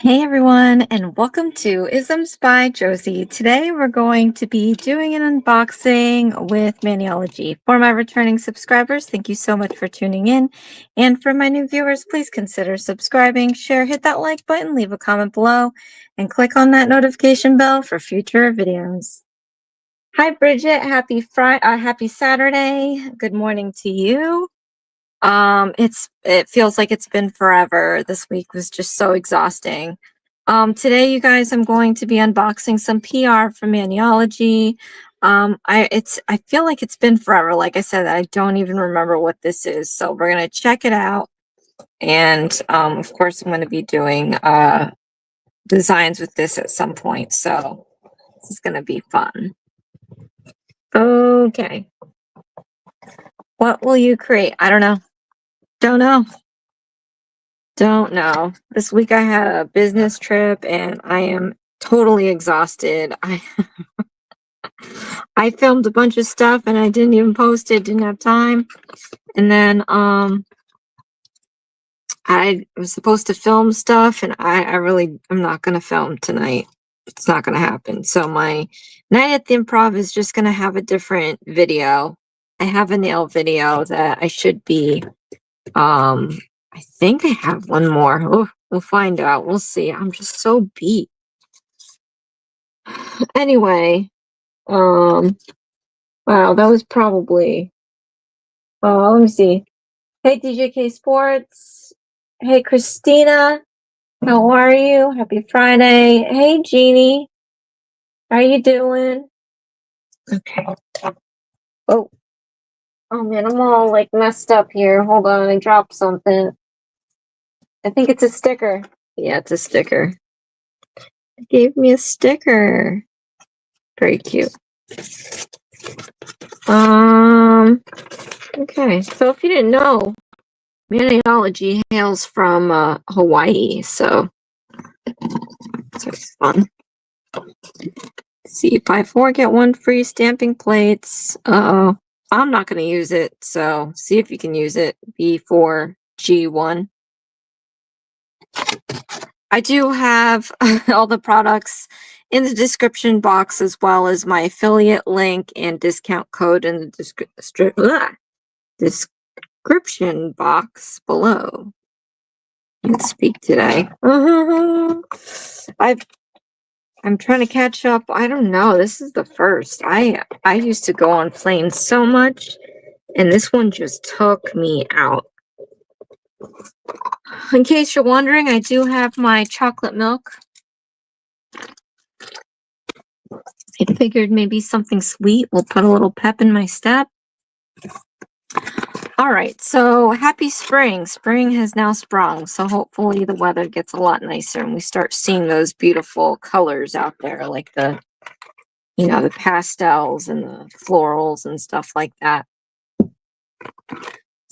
Hey everyone, and welcome to Isms by Josie. Today we're going to be doing an unboxing with Maniology. For my returning subscribers, thank you so much for tuning in. And for my new viewers, please consider subscribing, share, hit that like button, leave a comment below, and click on that notification bell for future videos. Hi Bridget, happy Saturday. Good morning to you. It feels like it's been forever. This week was just so exhausting. Today, you guys, I'm going to be unboxing some PR from Maniology. I feel like it's been forever. Like I said, I don't even remember what this is. So we're gonna check it out. And of course, I'm going to be doing designs with this at some point. So this is going to be fun. Okay. What will you create? I don't know. Don't know. Don't know. This week I had a business trip and I am totally exhausted. I filmed a bunch of stuff and I didn't even post it, didn't have time. And then I was supposed to film stuff and I'm not gonna film tonight. It's not gonna happen. So my night at the improv is just gonna have a different video. I have a nail video that I should be I think I have one more. Oh, we'll find out. We'll see. I'm just so beat. Anyway, wow, that was probably. Oh, let me see. Hey, DJK Sports. Hey, Christina. How are you? Happy Friday. Hey, Jeannie. How you doing? Okay. Oh. Oh, man, I'm all, like, messed up here. Hold on, I dropped something. I think it's a sticker. Yeah, it's a sticker. It gave me a sticker. Very cute. Okay, so if you didn't know, Maniology hails from Hawaii, so it's fun. See, buy 4 get 1 free stamping plates. I'm not going to use it, so see if you can use it. B4G1. I do have all the products in the description box, as well as my affiliate link and discount code in the description box below. Let's speak today. I'm trying to catch up. I don't know. This is the first. I used to go on planes so much, and this one just took me out. In case you're wondering, I do have my chocolate milk. I figured maybe something sweet will put a little pep in my step. All right, so happy spring. Spring has now sprung, so hopefully the weather gets a lot nicer and we start seeing those beautiful colors out there, like the pastels and the florals and stuff like that.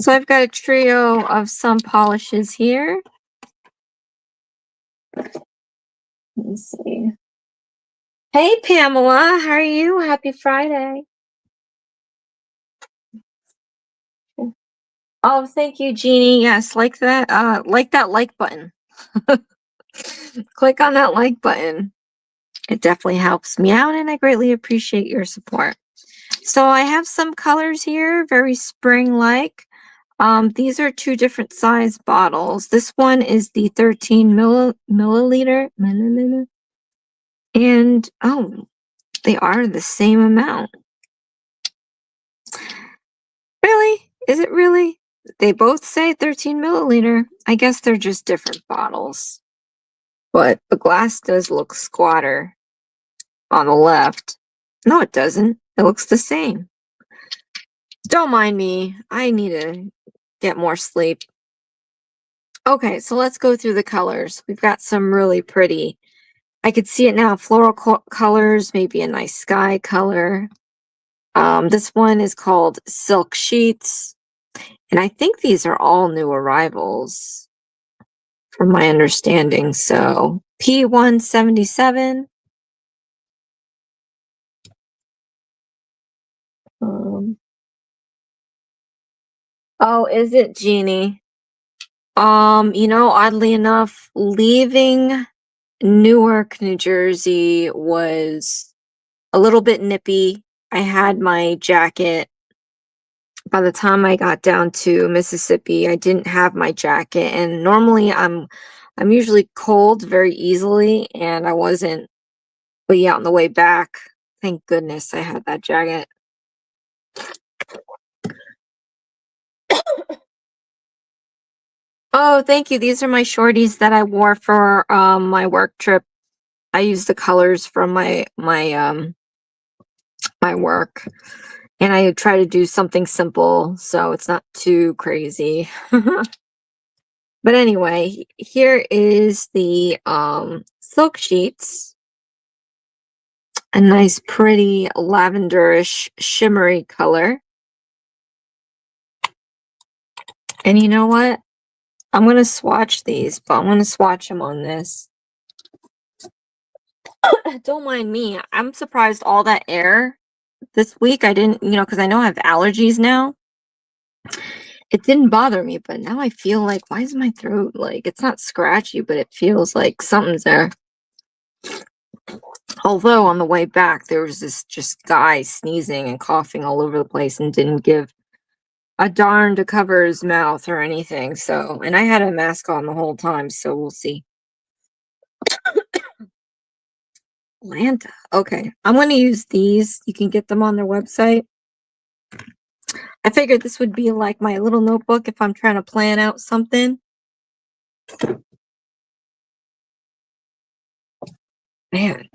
So I've got a trio of some polishes here. Let's see. Hey, Pamela, how are you? Happy Friday. Oh, thank you, Jeannie. Yes, like that like button. Click on that like button. It definitely helps me out, and I greatly appreciate your support. So I have some colors here, very spring-like. These are 2 different size bottles. This one is the 13 milliliter. And, oh, they are the same amount. Really? Is it really? They both say 13 milliliter. I guess they're just different bottles. But the glass does look squatter on the left. No, it doesn't. It looks the same. Don't mind me. I need to get more sleep. Okay, so let's go through the colors. We've got some really pretty, I could see it now, floral colors, maybe a nice sky color. This one is called Silk Sheets. And I think these are all new arrivals, from my understanding. So P177. Oh, is it, Jeannie? Oddly enough, leaving Newark, New Jersey was a little bit nippy. I had my jacket. By the time I got down to Mississippi, I didn't have my jacket, and normally I'm usually cold very easily, and I wasn't. But yeah, on the way back, thank goodness I had that jacket. Oh, thank you. These are my shorties that I wore for my work trip. I used the colors from my work, and I try to do something simple so it's not too crazy. But anyway, here is the silk sheets. A nice pretty lavenderish shimmery color. And you know what? I'm going to swatch these, but I'm going to swatch them on this. Don't mind me. I'm surprised all that air this week. I didn't, because I know I have allergies now. It didn't bother me, but now I feel like, why is my throat like, it's not scratchy, but it feels like something's there. Although on the way back, there was this just guy sneezing and coughing all over the place and didn't give a darn to cover his mouth or anything. So, and I had a mask on the whole time, so we'll see. Atlanta. Okay, I'm going to use these. You can get them on their website. I figured this would be like my little notebook if I'm trying to plan out something. Man.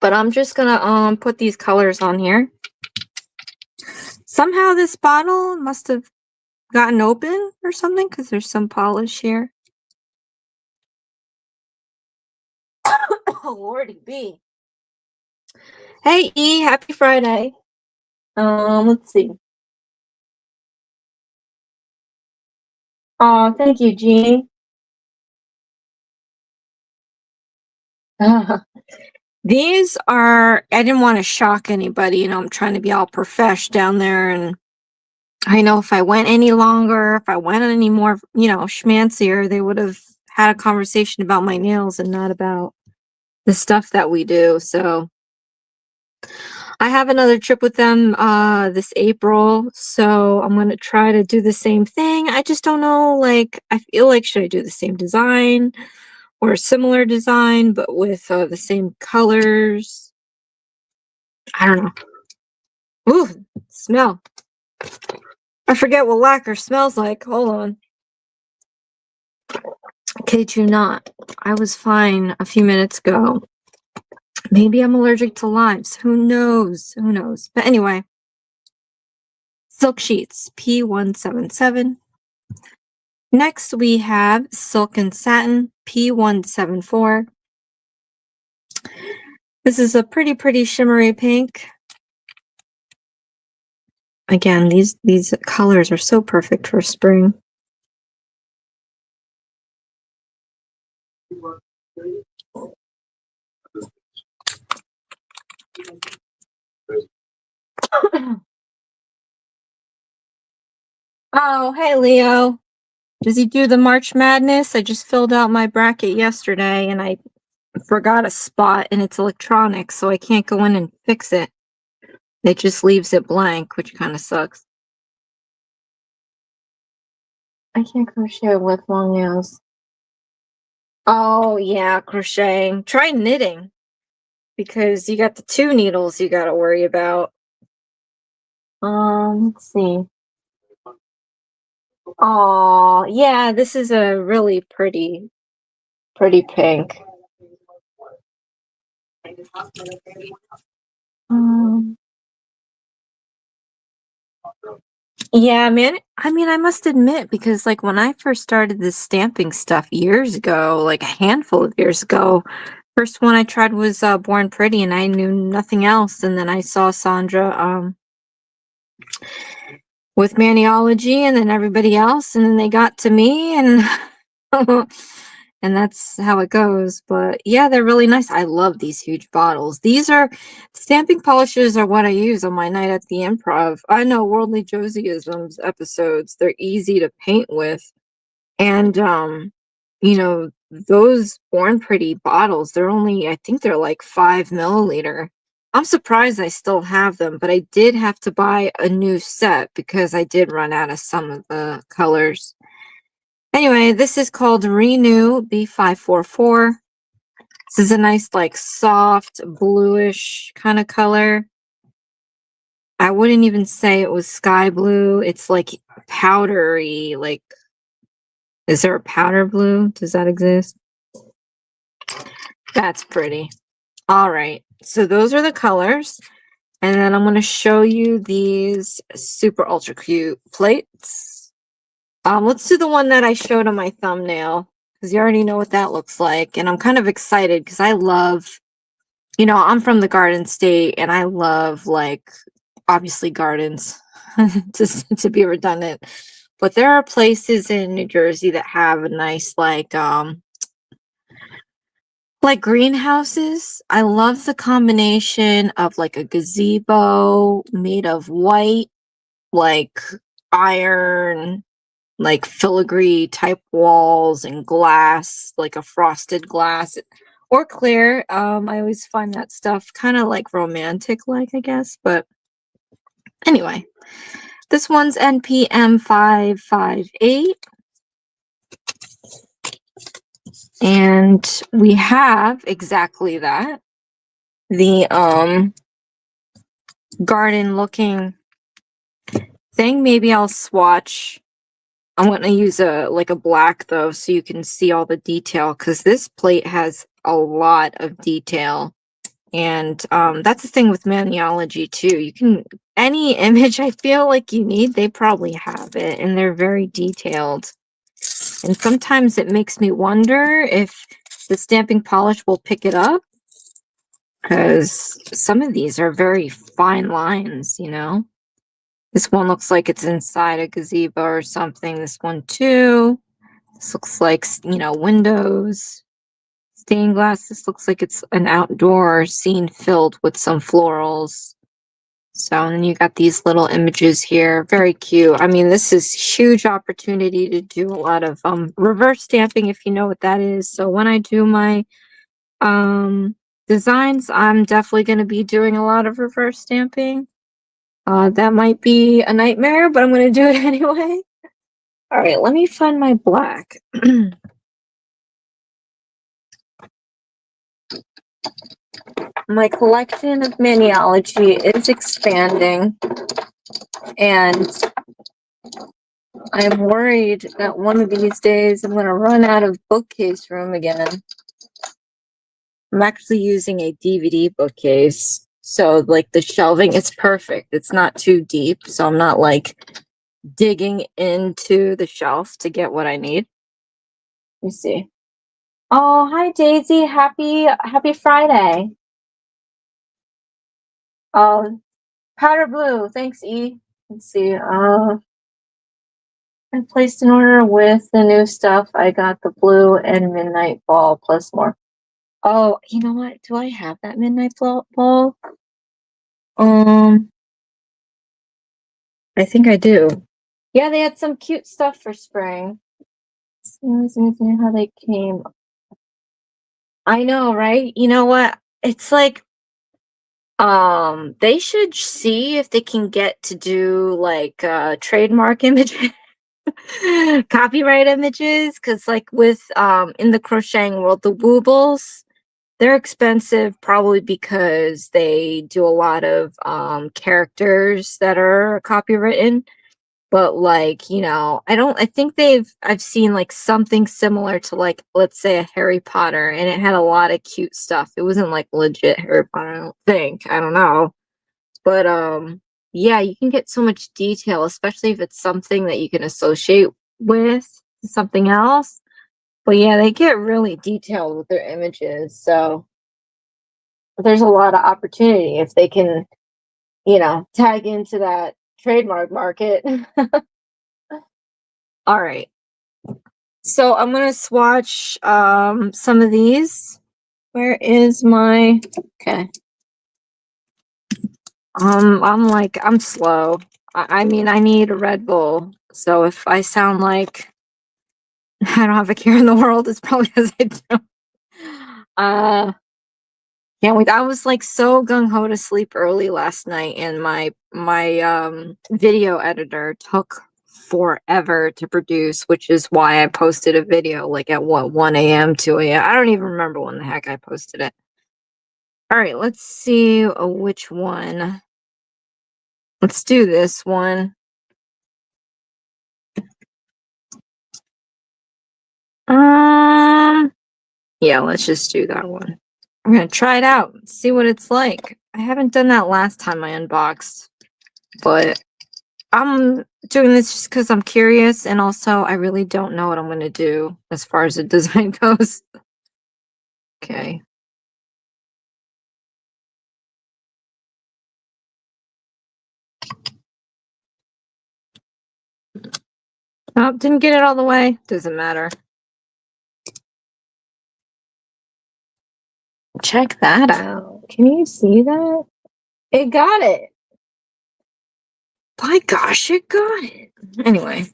But I'm just going to put these colors on here. Somehow this bottle must have gotten open or something because there's some polish here. Oh, Lordy B. Hey, E, happy Friday. Let's see. Oh, thank you, Jeannie. These are, I didn't want to shock anybody. I'm trying to be all profesh down there. And I know if I went any longer, if I went any more, schmancier, they would have had a conversation about my nails and not about the stuff that we do. So I have another trip with them this April. So I'm going to try to do the same thing. I just don't know. Like, I feel like, should I do the same design or a similar design, but with the same colors? I don't know. Ooh, smell. I forget what lacquer smells like. Hold on. Kid you not. I was fine a few minutes ago. Maybe I'm allergic to limes. Who knows? Who knows? But anyway. Silk sheets, P177. Next, we have silk and satin, P174. This is a pretty shimmery pink. Again, these colors are so perfect for spring. Oh, hey, Leo. Does he do the March Madness? I just filled out my bracket yesterday and I forgot a spot and it's electronic, so I can't go in and fix it. It just leaves it blank, which kind of sucks. I can't crochet with long nails. Oh, yeah, crocheting. Try knitting because you got the 2 needles you got to worry about. Let's see. Oh, yeah, this is a really pretty pink. Yeah, man. I mean, I must admit, because like when I first started this stamping stuff years ago, like a handful of years ago, first one I tried was Born Pretty, and I knew nothing else. And then I saw Sandra with Maniology, and then everybody else, and then they got to me, and and that's how it goes. But yeah, they're really nice. I love these huge bottles. These are stamping polishes are what I use on my night at the Improv. I know Worldly Josieisms episodes. They're easy to paint with. And you know, those Born Pretty bottles, they're only, I think they're like 5 milliliter. I'm surprised I still have them, but I did have to buy a new set because I did run out of some of the colors. Anyway, this is called Renew B544. This is a nice, like, soft, bluish kind of color. I wouldn't even say it was sky blue. It's like powdery, like, is there a powder blue? Does that exist? That's pretty. All right. So those are the colors. And then I'm going to show you these super ultra cute plates. Let's do the one that I showed on my thumbnail because you already know what that looks like. And I'm kind of excited because I love, I'm from the Garden State and I love, like, obviously gardens, just to be redundant. But there are places in New Jersey that have a nice, like greenhouses. I love the combination of like a gazebo made of white, like iron, like filigree type walls and glass, like a frosted glass or clear. I always find that stuff kind of like romantic, like, I guess. But anyway, this one's NPM 558. And we have exactly that. The garden looking thing. Maybe I'll swatch. I'm going to use a black though, so you can see all the detail, because this plate has a lot of detail. And that's the thing with Maniology too. You can, any image I feel like you need, they probably have it, and they're very detailed. And sometimes it makes me wonder if the stamping polish will pick it up, because some of these are very fine lines, This one looks like it's inside a gazebo or something. This one too. This looks like, windows, stained glass. This looks like it's an outdoor scene filled with some florals. So, and then you got these little images here. Very cute. I mean, this is huge opportunity to do a lot of reverse stamping, if you know what that is. So when I do my designs, I'm definitely going to be doing a lot of reverse stamping. That might be a nightmare, but I'm going to do it anyway. All right, let me find my black. My collection of Maniology is expanding, and I'm worried that one of these days I'm going to run out of bookcase room again. I'm actually using a DVD bookcase, so like the shelving, it's perfect. It's not too deep, so I'm not like digging into the shelf to get what I need. Let me see. Oh, hi Daisy. Happy Friday. Powder blue. Thanks, E. Let's see. I placed an order with the new stuff. I got the blue and midnight ball plus more. Oh, you know what? Do I have that midnight ball? I think I do. Yeah, they had some cute stuff for spring. How they came. I know, right? You know what? It's like, they should see if they can get to do like trademark images, copyright images, because like with in the crocheting world, the woobles, they're expensive probably because they do a lot of characters that are copywritten. But like, I think I've seen like something similar to, like, let's say a Harry Potter, and it had a lot of cute stuff. It wasn't like legit Harry Potter, I don't think. I don't know. But yeah, you can get so much detail, especially if it's something that you can associate with something else. But yeah, they get really detailed with their images. So there's a lot of opportunity if they can, tag into that trademark market. All right. So I'm going to swatch some of these. Where is my, okay. I'm slow. I mean, I need a Red Bull. So if I sound like I don't have a care in the world. It's probably because I don't. Can't wait. I was like so gung ho to sleep early last night, and my video editor took forever to produce, which is why I posted a video like at what 1 a.m., 2 a.m. I don't even remember when the heck I posted it. All right, let's see which one. Let's do this one. Yeah, let's just do that one. I'm gonna try it out, see what it's like. I haven't done that last time I unboxed, but I'm doing this just because I'm curious, and also I really don't know what I'm gonna do as far as the design goes. Okay. Oh, didn't get it all the way. Doesn't matter. Check that out. Can you see that? It got it. My gosh, it got it. Anyway.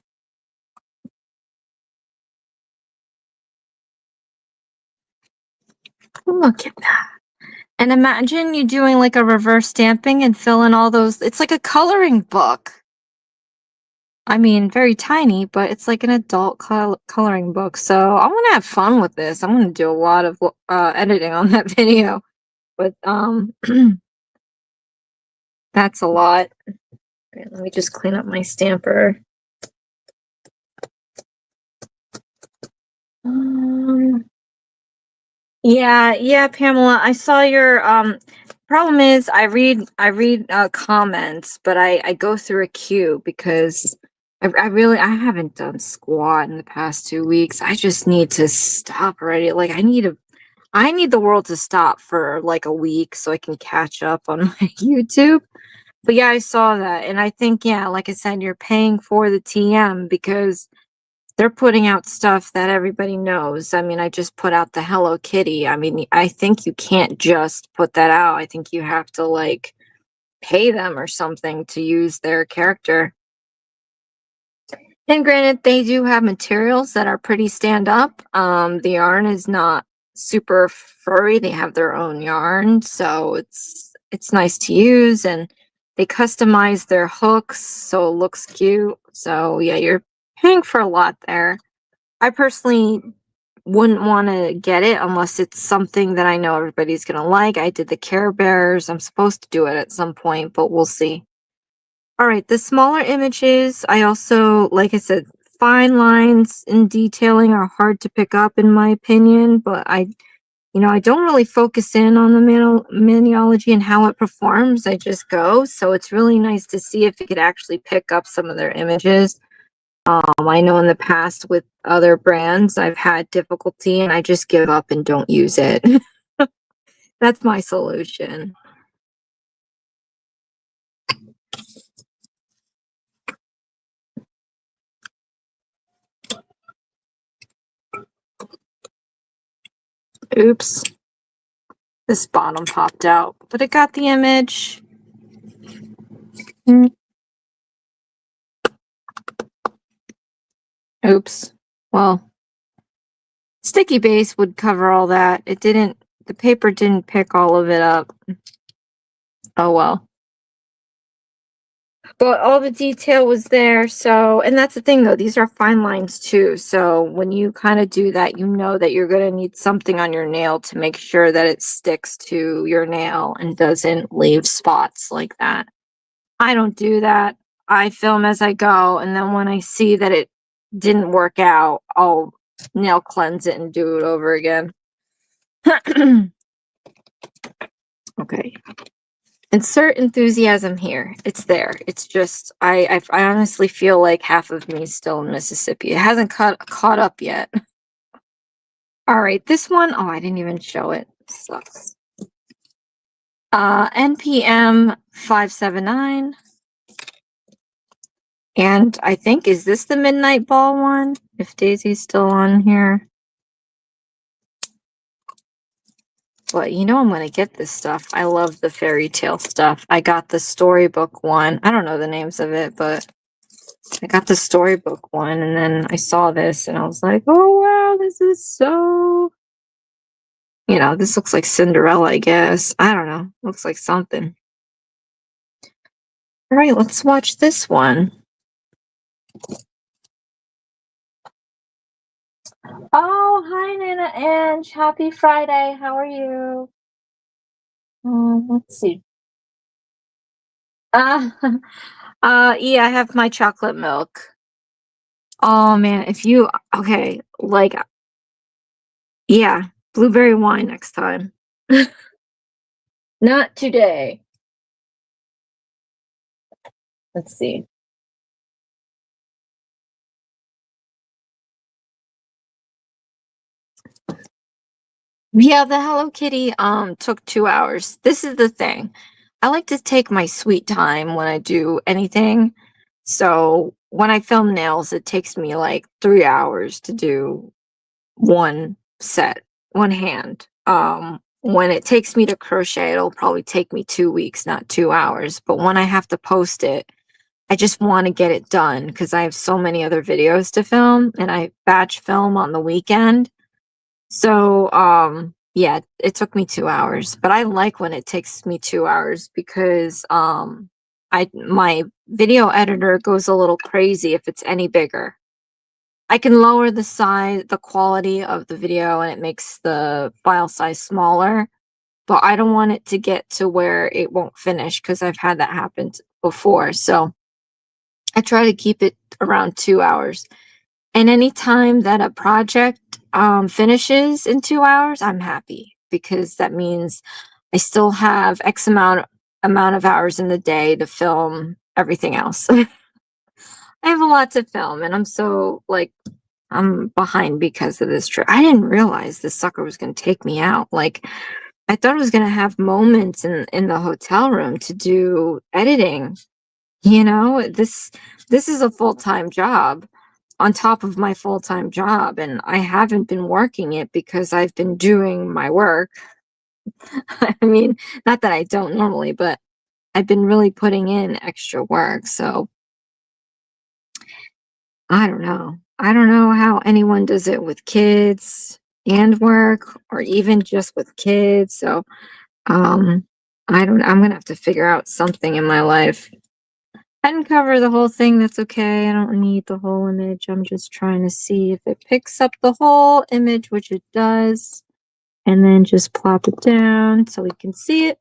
Look at that. And imagine you doing like a reverse stamping and fill in all those. It's like a coloring book. I mean, very tiny, but it's like an adult coloring book. So I want to have fun with this. I'm going to do a lot of editing on that video. But that's a lot. Right, let me just clean up my stamper. Yeah, Pamela. I saw your problem is I read comments, but I go through a queue because I haven't done squat in the past 2 weeks. I just need to stop already. Like I need the world to stop for like a week so I can catch up on my YouTube. But yeah, I saw that, and I think like I said, you're paying for the TM because they're putting out stuff that everybody knows. I mean, I just put out the Hello Kitty. I mean, I think you can't just put that out. I think you have to like pay them or something to use their character. And granted, they do have materials that are pretty stand up. The yarn is not super furry. They have their own yarn, so it's nice to use, and they customize their hooks so it looks cute. So yeah, you're paying for a lot there. I personally wouldn't want to get it unless it's something that I know everybody's going to like. I did the Care Bears. I'm supposed to do it at some point, but we'll see. All right, the smaller images, I also, like I said, fine lines and detailing are hard to pick up in my opinion, but I don't really focus in on the Maniology and how it performs. I just go. So it's really nice to see if you could actually pick up some of their images. I know in the past with other brands, I've had difficulty and I just give up and don't use it. That's my solution. Oops. This bottom popped out, but it got the image. Oops. Well, sticky base would cover all that. The paper didn't pick all of it up. Oh well. But all the detail was there. So, and that's the thing though, these are fine lines too. So when you kind of do that, you know that you're going to need something on your nail to make sure that it sticks to your nail and doesn't leave spots like that. I don't do that. I film as I go. And then when I see that it didn't work out, I'll nail cleanse it and do it over again. Okay. Insert enthusiasm here. It's there. It's just I honestly feel like half of me is still in Mississippi. It hasn't caught up yet. All right, this one, oh, I didn't even show it. Sucks. NPM 579. And I think, is this the Midnight Ball one? If Daisy's still on here. But you know I'm going to get this stuff. I love the fairy tale stuff. I got the storybook one. I don't know the names of it, but I got the storybook one, and then I saw this, and I was like, oh, wow, this is so, this looks like Cinderella, I guess. I don't know. Looks like something. All right, let's watch this one. Oh, hi, Nana Ange. Happy Friday. How are you? Let's see. Uh, yeah, I have my chocolate milk. Oh man, okay, like, yeah, blueberry wine next time. Not today. Let's see. Yeah, the Hello Kitty took 2 hours. This is the thing. I like to take my sweet time when I do anything. So when I film nails, it takes me like 3 hours to do one set, one hand. When it takes me to crochet, it'll probably take me 2 weeks, not 2 hours. But when I have to post it, I just want to get it done because I have so many other videos to film and I batch film on the weekend. So, yeah, it took me 2 hours, but I like when it takes me 2 hours because, my video editor goes a little crazy if it's any bigger. I can lower the quality of the video, and it makes the file size smaller, but I don't want it to get to where it won't finish because I've had that happen before. So I try to keep it around 2 hours. And any time that a project finishes in 2 hours, I'm happy because that means I still have X amount of hours in the day to film everything else. I have a lot to film, and I'm so like I'm behind because of this trip. I didn't realize this sucker was going to take me out. Like I thought I was going to have moments in the hotel room to do editing. This is a full-time job on top of my full-time job, and I haven't been working it because I've been doing my work. I mean, not that I don't normally, but I've been really putting in extra work. So I don't know. I don't know how anyone does it with kids and work or even just with kids. So um I'm gonna have to figure out something in my life. I didn't cover the whole thing. That's okay. I don't need the whole image. I'm just trying to see if it picks up the whole image, which it does. And then just plop it down so we can see it.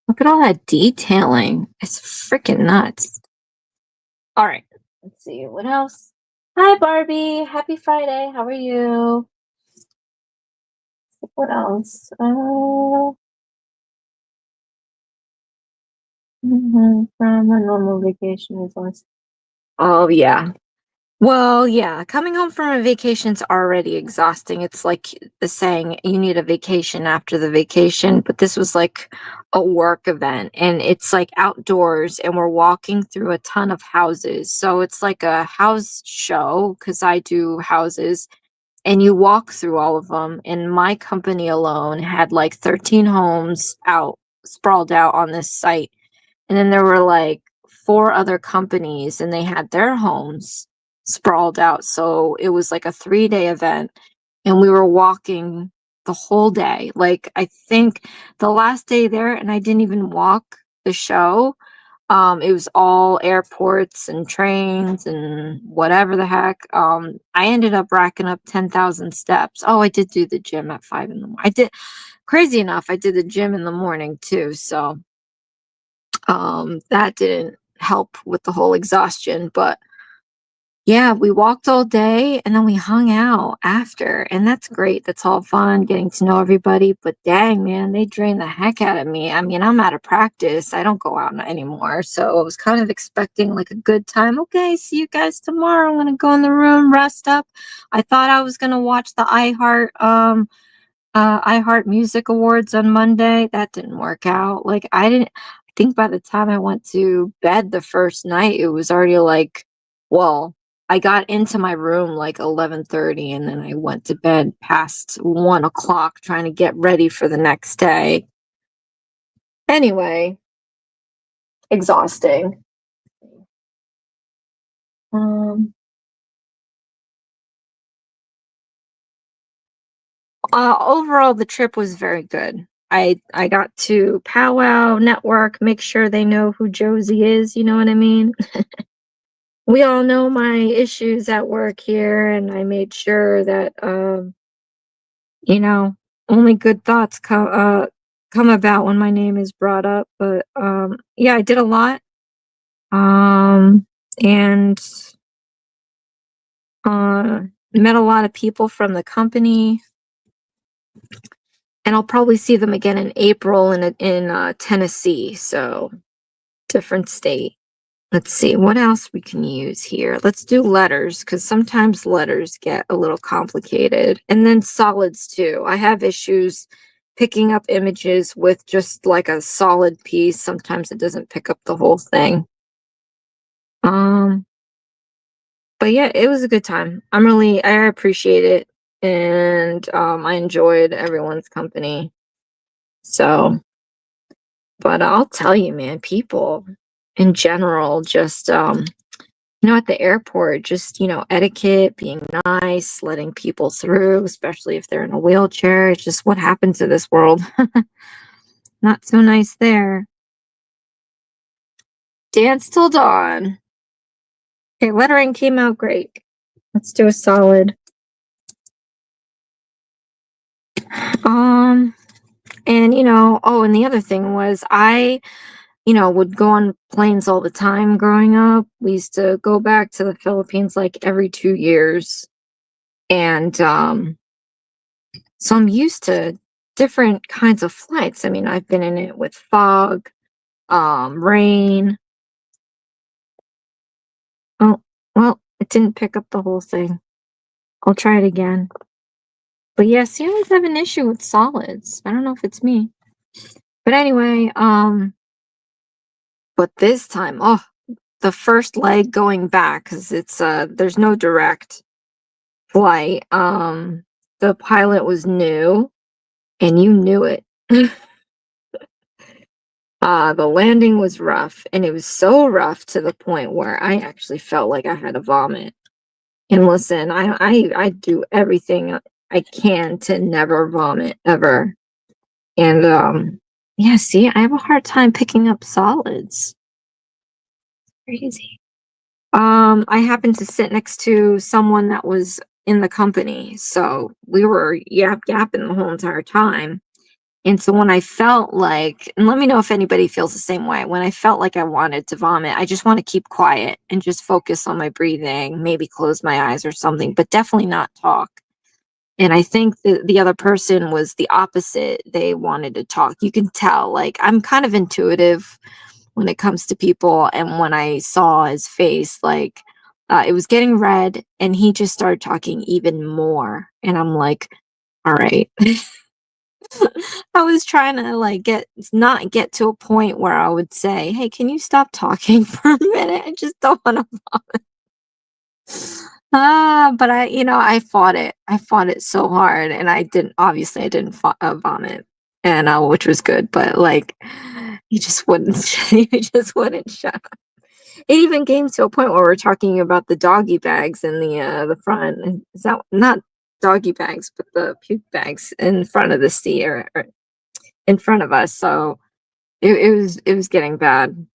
Look at all that detailing. It's freaking nuts. All right. Let's see. What else? Hi, Barbie. Happy Friday. How are you? What else? From a normal vacation is always. Oh, yeah. Well, yeah, coming home from a vacation's already exhausting. It's like the saying, you need a vacation after the vacation, but this was like a work event and it's like outdoors and we're walking through a ton of houses. So it's like a house show because I do houses and you walk through all of them. And my company alone had like 13 homes out, sprawled out on this site. And then there were like 4 other companies and they had their homes sprawled out. So it was like a 3-day event and we were walking the whole day. Like I think the last day there, and I didn't even walk the show. It was all airports and trains and whatever the heck. I ended up racking up 10,000 steps. Oh, I did do the gym at 5 in the morning. I did, crazy enough, I did the gym in the morning too. So that didn't help with the whole exhaustion, but yeah, we walked all day and then we hung out after, and that's great. That's all fun, getting to know everybody. But dang, man, they drained the heck out of me. I mean, I'm out of practice. I don't go out anymore. So I was kind of expecting like a good time. Okay, see you guys tomorrow. I'm gonna go in the room, rest up. I thought I was gonna watch the iHeart Music Awards on Monday. That didn't work out. Like I think by the time I went to bed the first night, it was already like, well, I got into my room like 11:30 and then I went to bed past 1 o'clock trying to get ready for the next day. Anyway, exhausting. Um, Overall, the trip was very good. I got to powwow, network, make sure they know who Josie is, you know what I mean? We all know my issues at work here, and I made sure that, you know, only good thoughts come about when my name is brought up, but, yeah, I did a lot, um, and, uh, met a lot of people from the company, and I'll probably see them again in April in Tennessee, so different state. Let's see what else we can use here. Let's do letters because sometimes letters get a little complicated. And then solids too. I have issues picking up images with just like a solid piece. Sometimes it doesn't pick up the whole thing. Um, but yeah, it was a good time. I appreciate it. And I enjoyed everyone's company. So, but I'll tell you, man, people in general just at the airport, just, etiquette, being nice, letting people through, especially if they're in a wheelchair. It's just what happened to this world. Not so nice there. Dance till dawn. Okay, lettering came out great. Let's do a solid. Um, and and the other thing was would go on planes all the time growing up. We used to go back to the Philippines like every 2 years. And so I'm used to different kinds of flights. I mean, I've been in it with fog, rain. Oh, well, it didn't pick up the whole thing. I'll try it again. But yeah, see, I always have an issue with solids. I don't know if it's me. But anyway, but this time, oh, the first leg going back, because there's no direct flight. The pilot was new, and you knew it. The landing was rough, and it was so rough to the point where I actually felt like I had to vomit. And listen, I do everything I can to never vomit ever. And yeah, see, I have a hard time picking up solids. Crazy. I happened to sit next to someone that was in the company, so we were yapping the whole entire time. And so when I felt like, and let me know if anybody feels the same way, when I felt like I wanted to vomit, I just want to keep quiet and just focus on my breathing, maybe close my eyes or something, but definitely not talk. And I think the other person was the opposite. They wanted to talk. You can tell, like, I'm kind of intuitive when it comes to people. And when I saw his face, like, it was getting red and he just started talking even more. And I'm like, all right. I was trying to like not get to a point where I would say, "Hey, can you stop talking for a minute? I just don't want to vomit." But I fought it. I fought it so hard, and obviously, I didn't vomit, and which was good. But like, he just wouldn't. He just wouldn't shut up. It even came to a point where we're talking about the doggy bags in the front. And is that not doggy bags, but the puke bags in front of the seat or in front of us? So it was getting bad.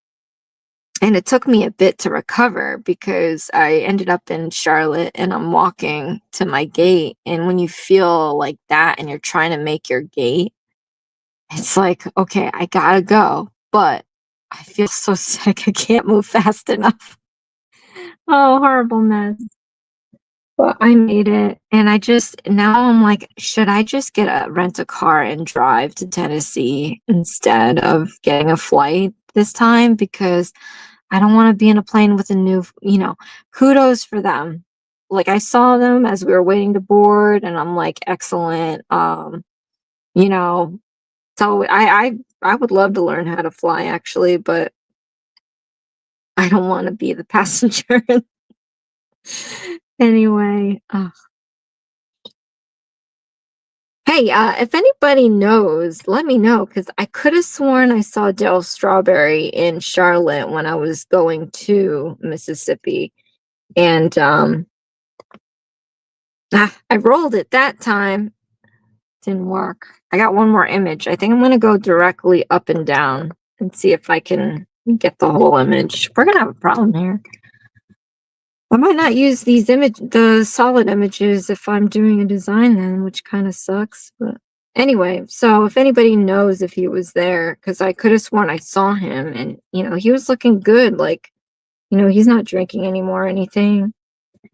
And it took me a bit to recover because I ended up in Charlotte and I'm walking to my gate. And when you feel like that and you're trying to make your gate, it's like, okay, I gotta go. But I feel so sick. I can't move fast enough. Oh, horrible mess. But I made it. And now I'm like, should I just rent a car and drive to Tennessee instead of getting a flight this time? Because I don't want to be in a plane with kudos for them. Like I saw them as we were waiting to board and I'm like, excellent. You know, so I would love to learn how to fly actually, but I don't want to be the passenger. Anyway, hey, if anybody knows, let me know because I could have sworn I saw Dell Strawberry in Charlotte when I was going to Mississippi. And I rolled it that time. Didn't work. I got one more image. I think I'm going to go directly up and down and see if I can get the whole image. We're going to have a problem here. I might not use the solid images if I'm doing a design then, which kind of sucks. But anyway, so if anybody knows if he was there, because I could have sworn I saw him and, he was looking good. Like, he's not drinking anymore or anything.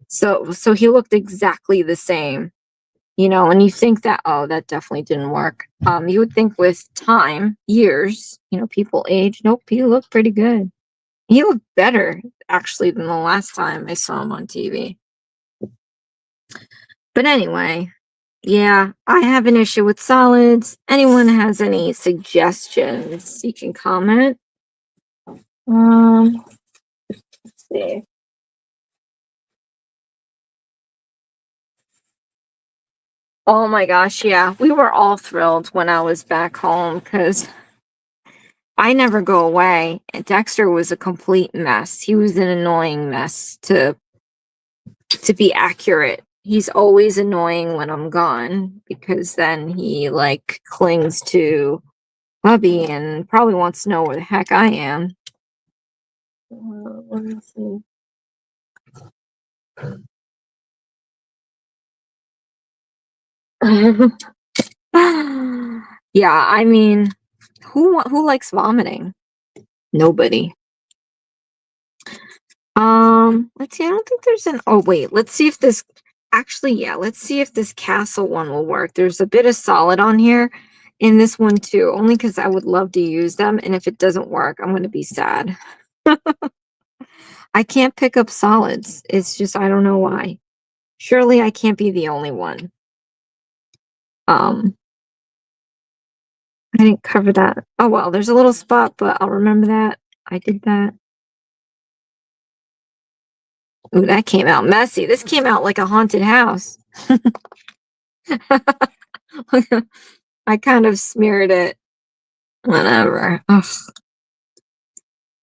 So he looked exactly the same. And you think that, oh, that definitely didn't work. You would think with time, years, people age. Nope, he looked pretty good. He looked better, actually, than the last time I saw him on TV. But anyway, yeah, I have an issue with solids. Anyone has any suggestions, you can comment. Let's see. Oh my gosh, yeah. We were all thrilled when I was back home because I never go away. Dexter was a complete mess. He was an annoying mess to be accurate. He's always annoying when I'm gone because then he like clings to Bubby and probably wants to know where the heck I am. Let me see. Yeah, I mean, who likes vomiting? Nobody. Let's see. I don't think there's an. Oh wait, let's see if this. Actually, yeah. Let's see if this castle one will work. There's a bit of solid on here, in this one too. Only because I would love to use them, and if it doesn't work, I'm gonna be sad. I can't pick up solids. It's just I don't know why. Surely I can't be the only one. I didn't cover that. Oh well, there's a little spot, but I'll remember that. I did that. Ooh, that came out messy. This came out like a haunted house. I kind of smeared it. Whatever. Ugh.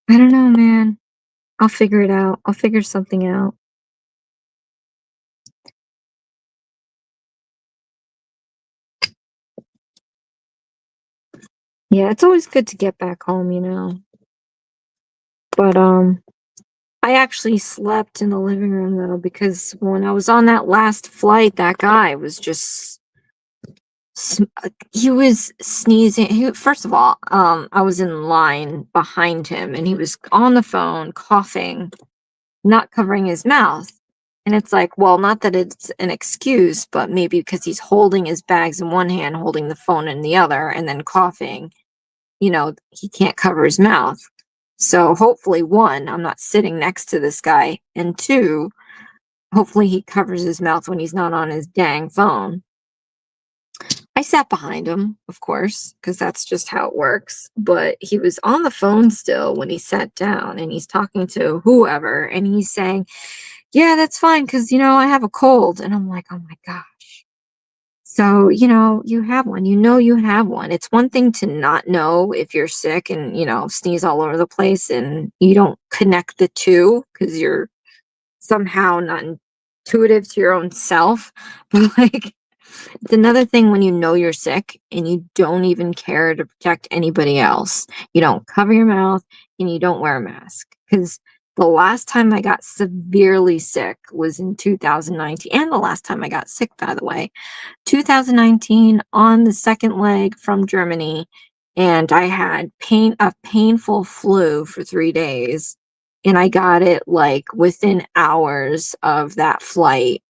I don't know, man. I'll figure it out. I'll figure something out. Yeah, it's always good to get back home. But I actually slept in the living room though because when I was on that last flight, that guy was just he was sneezing. First of all, I was in line behind him and he was on the phone coughing, not covering his mouth. And it's like, well, not that it's an excuse, but maybe because he's holding his bags in one hand, holding the phone in the other, and then coughing, he can't cover his mouth. So hopefully, one, I'm not sitting next to this guy, and two, hopefully he covers his mouth when he's not on his dang phone. I sat behind him, of course, because that's just how it works. But he was on the phone still when he sat down and he's talking to whoever and he's saying, yeah, that's fine because, I have a cold. And I'm like, oh my gosh. So, you have one, you have one. It's one thing to not know if you're sick and, sneeze all over the place and you don't connect the two because you're somehow not intuitive to your own self. But like, it's another thing when you know you're sick and you don't even care to protect anybody else. You don't cover your mouth and you don't wear a mask. Because the last time I got severely sick was in 2019. And the last time I got sick, by the way, 2019 on the second leg from Germany. And I had a painful flu for 3 days. And I got it like within hours of that flight.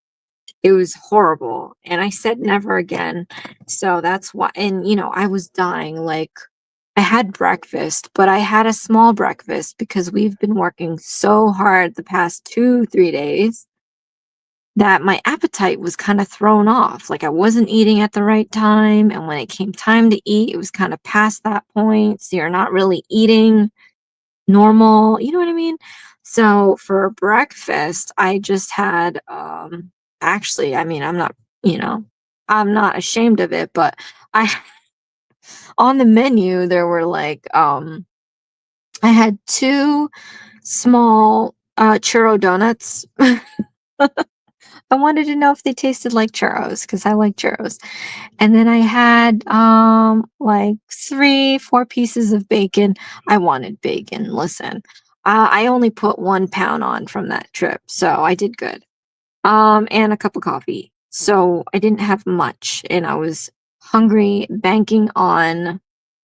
It was horrible. And I said never again. So that's why, and I was dying. Like, I had breakfast, but I had a small breakfast because we've been working so hard the past 2, 3 days that my appetite was kind of thrown off. Like, I wasn't eating at the right time. And when it came time to eat, it was kind of past that point. So you're not really eating normal. You know what I mean? So for breakfast, I just had, actually, I mean, I'm not ashamed of it, but I, on the menu, there were like, I had two small churro donuts. I wanted to know if they tasted like churros because I like churros. And then I had like 3, 4 pieces of bacon. I wanted bacon. Listen, I only put 1 pound on from that trip, so I did good. And a cup of coffee. So I didn't have much, and I was hungry, banking on.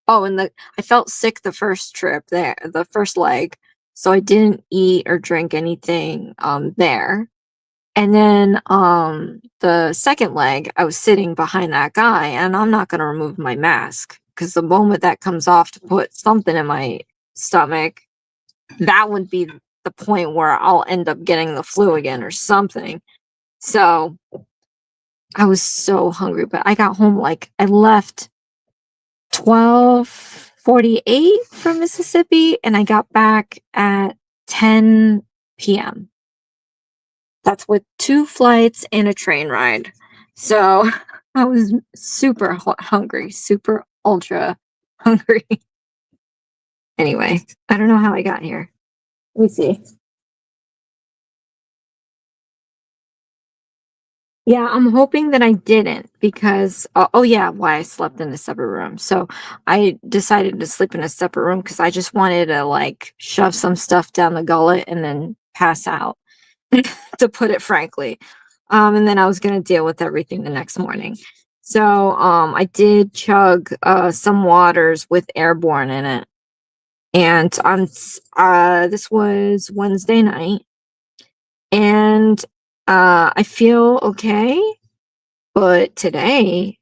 Oh, and I felt sick the first trip there, the first leg, so I didn't eat or drink anything there. And then the second leg, I was sitting behind that guy, and I'm not going to remove my mask because the moment that comes off to put something in my stomach, that would be the point where I'll end up getting the flu again or something. So I was so hungry, but I got home like I left 12:48 from Mississippi, and I got back at 10 p.m. That's with 2 flights and a train ride. So I was super hungry, super ultra hungry. Anyway, I don't know how I got here. Let me see. Yeah, I'm hoping that I didn't because, oh yeah, why I slept in a separate room. So I decided to sleep in a separate room because I just wanted to like shove some stuff down the gullet and then pass out, to put it frankly. And then I was going to deal with everything the next morning. So I did chug some waters with airborne in it. And on this was Wednesday night, and I feel okay. But today,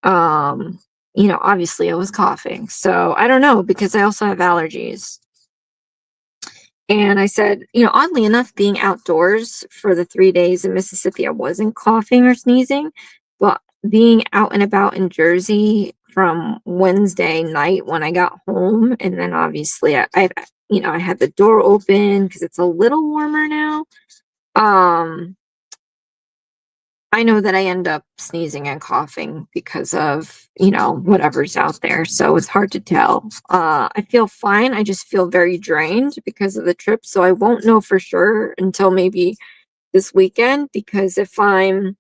um, obviously I was coughing. So I don't know because I also have allergies. And I said, oddly enough, being outdoors for the 3 days in Mississippi, I wasn't coughing or sneezing. But being out and about in Jersey from Wednesday night when I got home, and then obviously I had the door open because it's a little warmer now. I know that I end up sneezing and coughing because of, whatever's out there. So it's hard to tell. I feel fine. I just feel very drained because of the trip. So I won't know for sure until maybe this weekend, because if I'm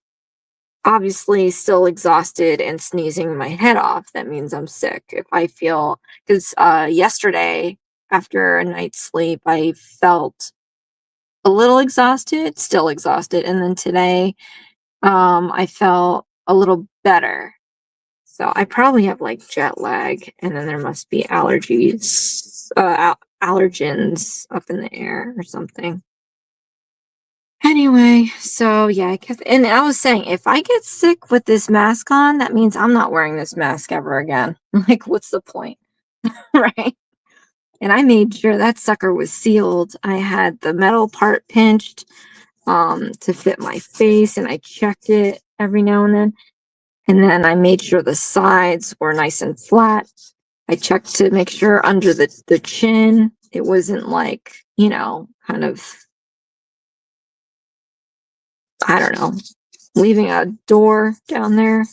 obviously still exhausted and sneezing my head off, that means I'm sick. If I feel, because yesterday after a night's sleep, I felt a little exhausted, still exhausted. And then today, I felt a little better. So I probably have like jet lag, and then there must be allergens up in the air or something. Anyway, so yeah, I guess, and I was saying, if I get sick with this mask on, that means I'm not wearing this mask ever again. Like, what's the point? Right? And I made sure that sucker was sealed. I had the metal part pinched to fit my face, and I checked it every now and then. And then I made sure the sides were nice and flat. I checked to make sure under the chin, it wasn't like, kind of, I don't know, leaving a door down there,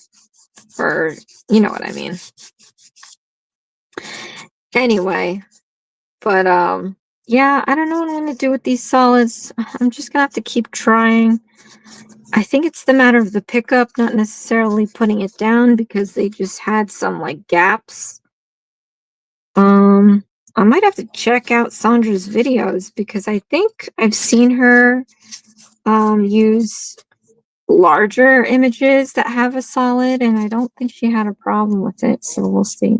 or you know what I mean. Anyway, but yeah, I don't know what I'm gonna do with these solids. I'm just gonna have to keep trying. I think it's the matter of the pickup, not necessarily putting it down, because they just had some like gaps. I might have to check out Sandra's videos because I think I've seen her use larger images that have a solid, and I don't think she had a problem with it, so we'll see.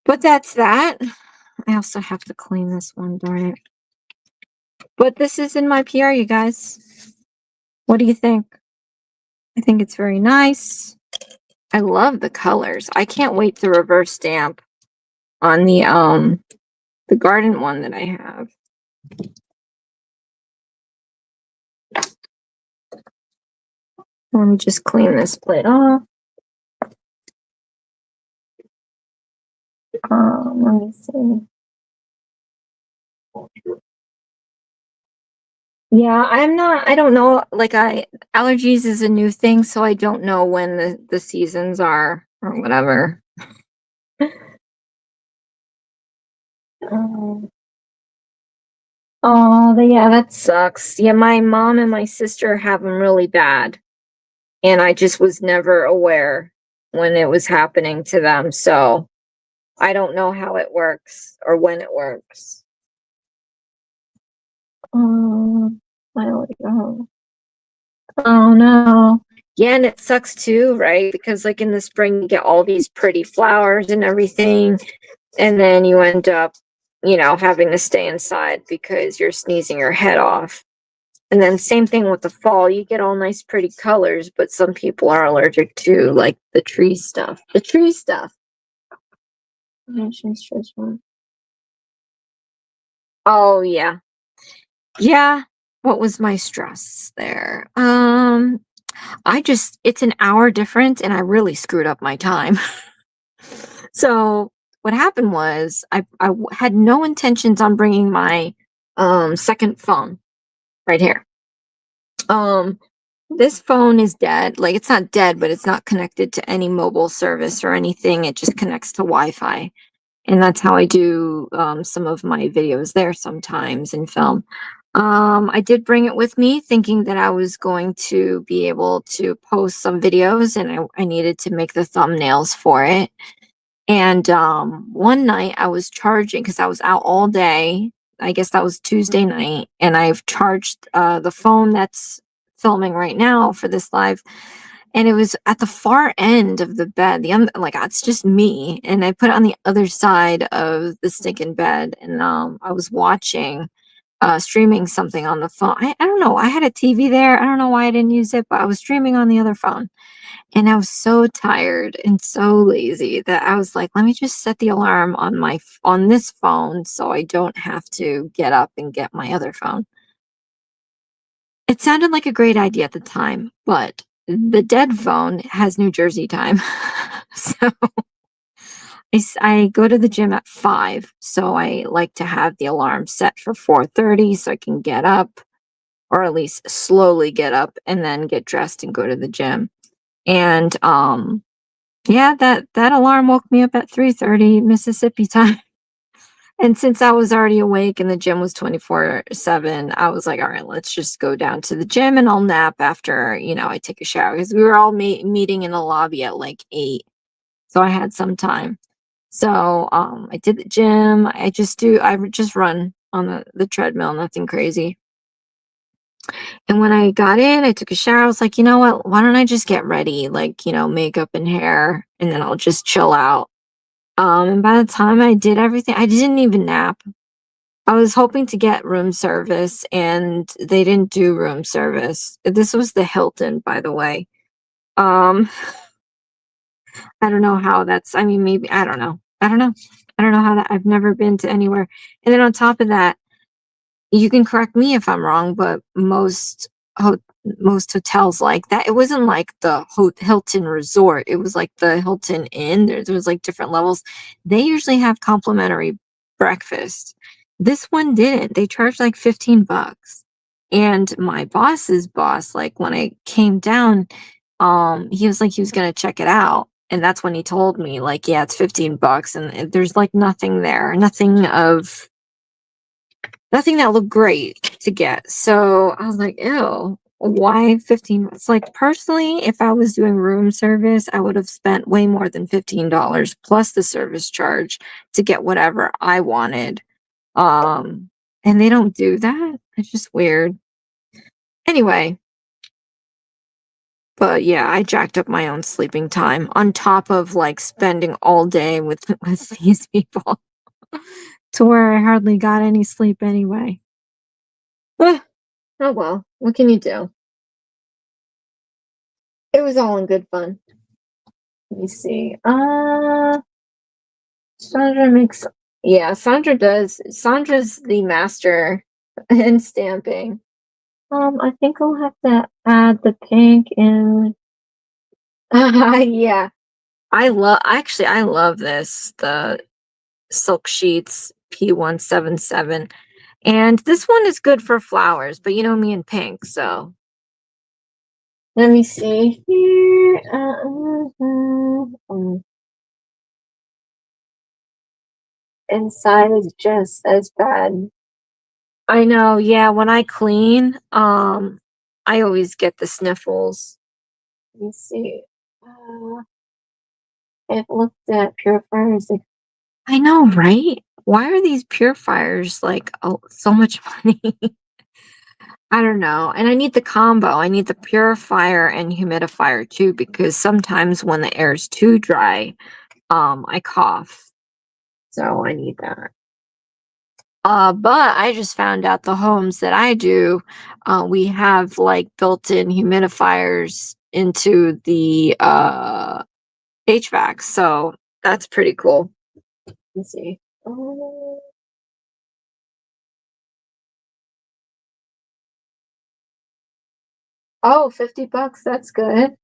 But that's that. I also have to clean this one, darn it. But this is in my PR, you guys. What do you think? I think it's very nice. I love the colors. I can't wait to reverse stamp on the garden one that I have. Let me just clean this plate off. Let me see. Yeah, I don't know. Like, allergies is a new thing, so I don't know when the seasons are or whatever. Um, Oh, yeah, that sucks. Yeah, my mom and my sister have them really bad, and I just was never aware when it was happening to them, so I don't know how it works or when it works. Oh, oh, oh no. Yeah, and it sucks too, right? Because like in the spring you get all these pretty flowers and everything, and then you end up, having to stay inside because you're sneezing your head off. And then same thing with the fall, you get all nice pretty colors, but some people are allergic to like the tree stuff. The tree stuff. Oh yeah. Yeah. What was my stress there? It's an hour difference and I really screwed up my time. So what happened was had no intentions on bringing my second phone right here. Um this phone is dead. Like it's not dead, but it's not connected to any mobile service or anything. It just connects to Wi-Fi. And that's how I do some of my videos there sometimes in film. I did bring it with me thinking that I was going to be able to post some videos and I needed to make the thumbnails for it. And one night I was charging because I was out all day. I guess that was Tuesday night. And I've charged the phone that's filming right now for this live. And it was at the far end of the bed. Like it's just me. And I put it on the other side of the stinking bed. And I was watching, streaming something on the phone. I don't know. I had a TV there. I don't know why I didn't use it, but I was streaming on the other phone. And I was so tired and so lazy that I was like, let me just set the alarm on on this phone so I don't have to get up and get my other phone. It sounded like a great idea at the time, but the dead phone has New Jersey time. So I go to the gym at 5, so I like to have the alarm set for 4:30 so I can get up, or at least slowly get up and then get dressed and go to the gym. And yeah, that alarm woke me up at 3:30 Mississippi time. And since I was already awake and the gym was 24/7, I was like, "All right, let's just go down to the gym and I'll nap after, I take a shower." Because we were all meeting in the lobby at like 8. So I had some time. So, I did the gym. I would just run on the treadmill, nothing crazy. And when I got in, I took a shower. I was like, "You know what? Why don't I just get ready, like, makeup and hair, and then I'll just chill out." And by the time I did everything, I didn't even nap. I was hoping to get room service, and they didn't do room service. This was the Hilton, by the way. Um, I don't know how I mean, maybe, I don't know. I don't know. I don't know how that, I've never been to anywhere. And then on top of that, you can correct me if I'm wrong, but ho- most hotels like that, it wasn't like the Hilton Resort. It was like the Hilton Inn. There was like different levels. They usually have complimentary breakfast. This one didn't. They charged like $15. And my boss's boss, like when I came down, he was like he was gonna check it out. And that's when he told me, like, yeah, it's $15 and there's like nothing there, nothing that looked great to get. So I was like, ew, why 15? It's like personally, if I was doing room service, I would have spent way more than $15 plus the service charge to get whatever I wanted. Um, and they don't do that. It's just weird. Anyway, but yeah, I jacked up my own sleeping time on top of like spending all day with, with these people to where I hardly got any sleep anyway. Oh well, what can you do? It was all in good fun. Let me see. Sandra makes, yeah, Sandra does. Sandra's the master in stamping. I think I'll have to add the pink in. Yeah, I love this, the Silk Sheets P177. And this one is good for flowers, but you know me and pink, so let me see here. Inside is just as bad. I know, yeah, when I clean, I always get the sniffles. Let me see. I've looked at purifiers. Like, I know, right? Why are these purifiers like so much money? I don't know. And I need the combo. I need the purifier and humidifier too, because sometimes when the air is too dry, I cough. So I need that. But I just found out the homes that I do, we have like built-in humidifiers into the HVAC. So that's pretty cool. Let's see. Oh, $50. That's good.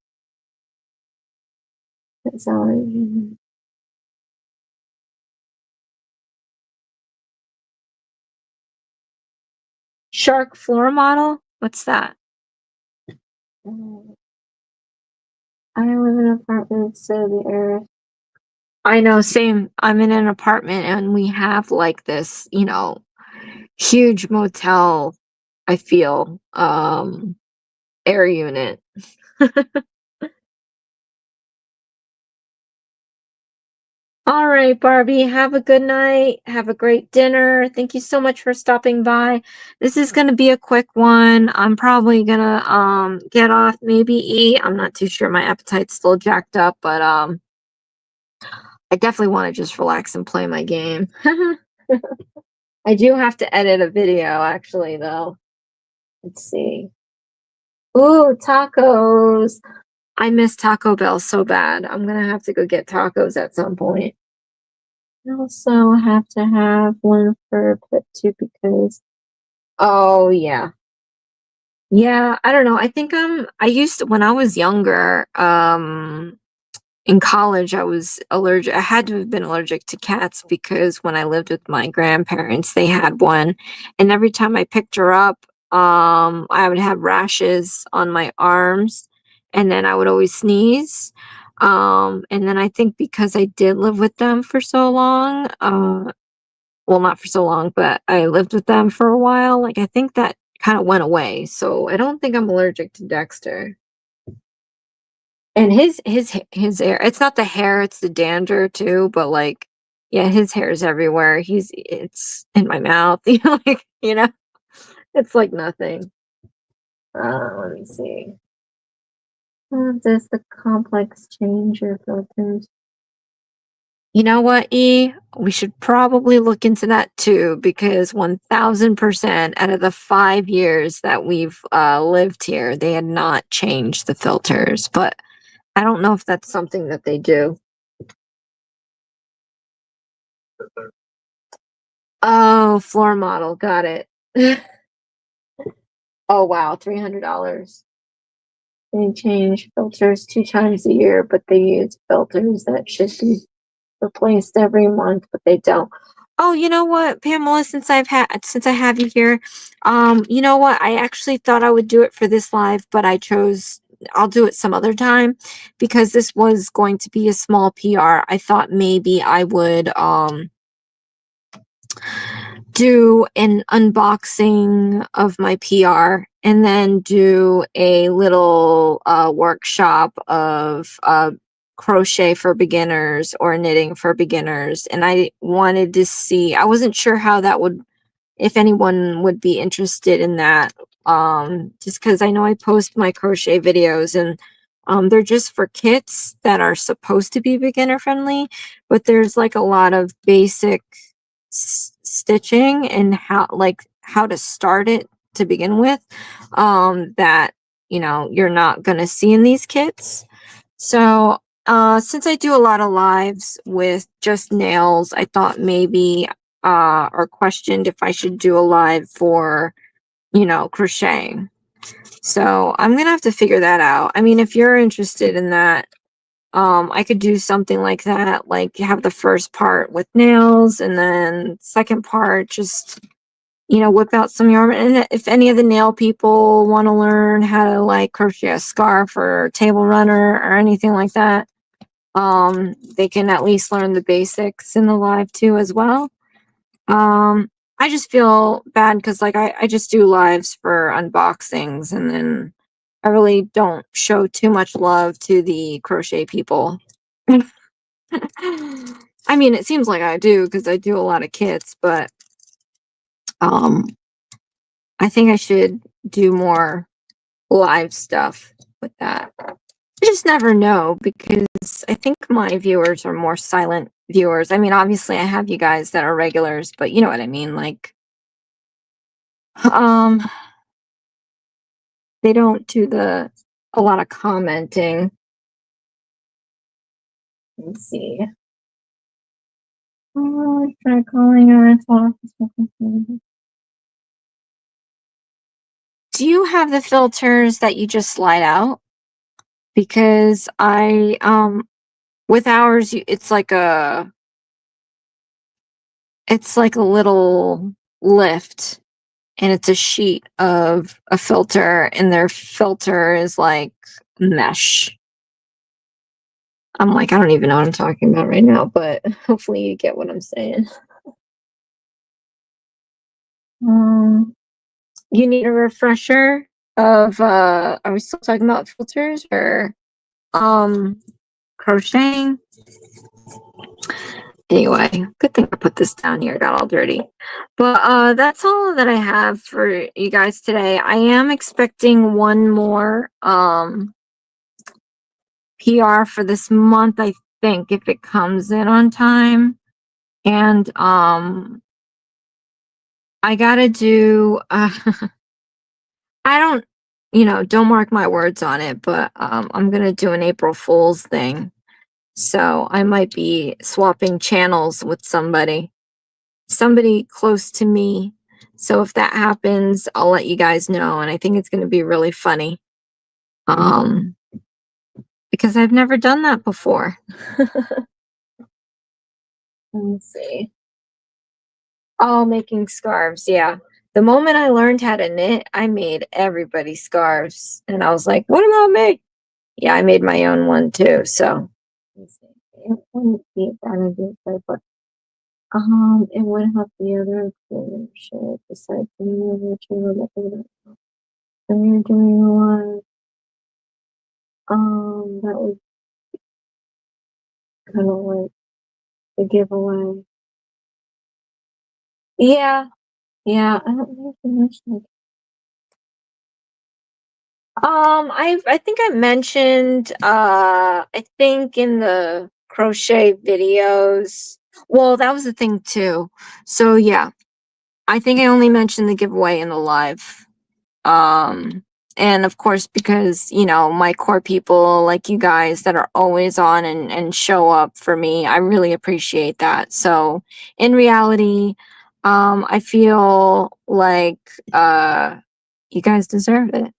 That's all. Shark floor model? What's that? I live in an apartment, so the air. I know, same. I'm in an apartment and we have like this, huge motel, I feel, air unit. All right, Barbie, have a good night. Have a great dinner. Thank you so much for stopping by. This is going to be a quick one. I'm probably going to get off, maybe eat. I'm not too sure. My appetite's still jacked up, but I definitely want to just relax and play my game. I do have to edit a video actually though. Let's see. Ooh, tacos. I miss Taco Bell so bad. I'm gonna have to go get tacos at some point. I also have to have one for pet too because oh yeah. Yeah, I don't know. I think I used to when I was younger, in college, I was allergic. I had to have been allergic to cats because when I lived with my grandparents, they had one, and every time I picked her up, I would have rashes on my arms, and then I would always sneeze. And then I think because I did live with them for so long, well, not for so long, but I lived with them for a while. Like I think that kind of went away. So I don't think I'm allergic to Dexter. And his hair, it's not the hair, it's the dander too, but like yeah, his hair is everywhere. It's in my mouth, it's like nothing. Let me see. Does the complex change your filters? You know what, E? We should probably look into that too, because 1000% out of the 5 years that we've lived here, they had not changed the filters. But I don't know if that's something that they do. Oh, floor model. Got it. Oh, wow. $300. They change filters 2 times a year, but they use filters that should be replaced every month, but they don't. Oh, you know what, Pamela, since I have you here, you know what? I actually thought I would do it for this live, but I'll do it some other time because this was going to be a small PR. I thought maybe I would do an unboxing of my PR and then do a little workshop of crochet for beginners or knitting for beginners. And I wanted to see, I wasn't sure how that would, if anyone would be interested in that. Just because I know I post my crochet videos and they're just for kits that are supposed to be beginner friendly, but there's like a lot of basic stitching and how to start it to begin with, that you're not going to see in these kits. So since I do a lot of lives with just nails, I thought maybe or questioned if I should do a live for crocheting. So I'm gonna have to figure that out. I mean, if you're interested in that, I could do something like that, like have the first part with nails and then second part just whip out some yarn. And if any of the nail people want to learn how to like crochet a scarf or table runner or anything like that, they can at least learn the basics in the live too as well. I just feel bad because like I just do lives for unboxings and then I really don't show too much love to the crochet people. I mean, it seems like I do because I do a lot of kits, but um I think I should do more live stuff with that. I just never know because I think my viewers are more silent viewers. I mean, obviously I have you guys that are regulars, but you know what I mean, like um they don't do the a lot of commenting. Let's see. Oh, try calling her. Do you have the filters that you just slide out? Because I with ours it's like a little lift and it's a sheet of a filter and their filter is like mesh. I'm like, I don't even know what I'm talking about right now, but hopefully you get what I'm saying. Um, you need a refresher of are we still talking about filters or um crocheting? Anyway, good thing I put this down here, got all dirty. But that's all that I have for you guys today. I am expecting one more PR for this month, I think, if it comes in on time. And I gotta do I don't, don't mark my words on it, but I'm gonna do an April Fool's thing. So I might be swapping channels with somebody close to me. So if that happens, I'll let you guys know. And I think it's gonna be really funny. Um, because I've never done that before. Let me see. Oh, making scarves, yeah. The moment I learned how to knit, I made everybody scarves. And I was like, what about me? Yeah, I made my own one too. So let's see. It wouldn't be a bad idea if I put it would help the other creator share besides the other channel that they're doing a lot. That was kind of like the giveaway. Yeah, yeah. I don't know if I mentioned. I think I mentioned I think in the crochet videos. Well, that was the thing too. So yeah, I think I only mentioned the giveaway in the live. Um and of course because, my core people like you guys that are always on and show up for me, I really appreciate that. So in reality, I feel like you guys deserve it.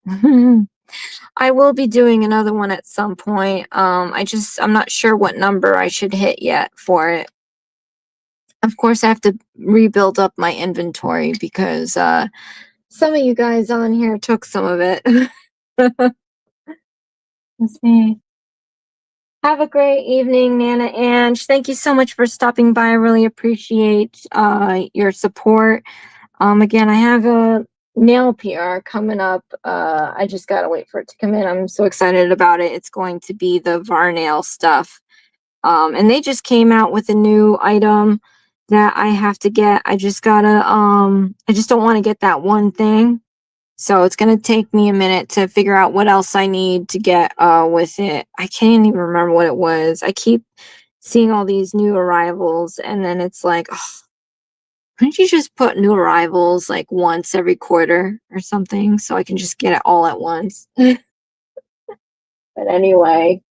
I will be doing another one at some point. I'm not sure what number I should hit yet for it. Of course, I have to rebuild up my inventory because some of you guys on here took some of it. Let's see. Have a great evening, Nana Ange. Thank you so much for stopping by. I really appreciate your support. Again, I have a nail PR coming up. I just gotta wait for it to come in. I'm so excited about it. It's going to be the Varnail stuff. And they just came out with a new item that I have to get. I just don't want to get that one thing. So it's gonna take me a minute to figure out what else I need to get with it. I can't even remember what it was. I keep seeing all these new arrivals and then it's like, oh, couldn't you just put new arrivals like once every quarter or something so I can just get it all at once? But anyway,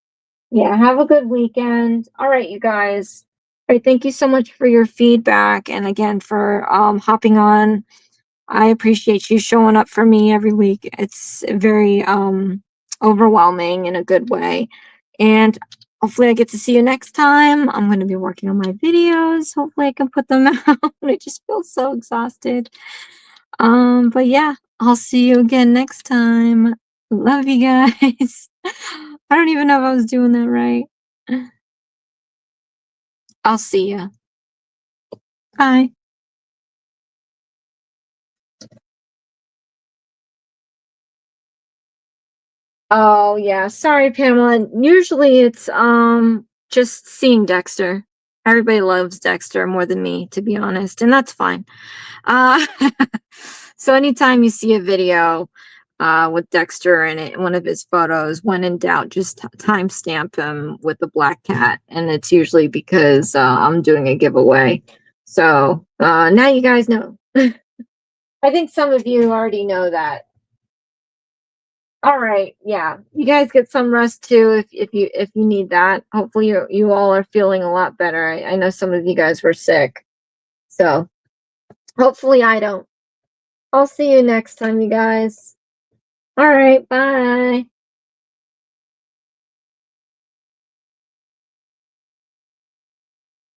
yeah, have a good weekend. All right, you guys. All right, thank you so much for your feedback and again for hopping on. I appreciate you showing up for me every week. It's very overwhelming in a good way. And hopefully I get to see you next time. I'm going to be working on my videos. Hopefully I can put them out. I just feel so exhausted. But yeah, I'll see you again next time. Love you guys. I don't even know if I was doing that right. I'll see ya. Bye. Oh yeah, sorry, Pamela. Usually it's just seeing Dexter. Everybody loves Dexter more than me, to be honest, and that's fine. Uh, so anytime you see a video with Dexter in it, one of his photos, when in doubt, just timestamp him with the black cat, and it's usually because I'm doing a giveaway. So now you guys know. I think some of you already know that. All right, yeah. You guys get some rest too if you need that. Hopefully you all are feeling a lot better. I know some of you guys were sick. So hopefully I don't. I'll see you next time, you guys. All right, bye.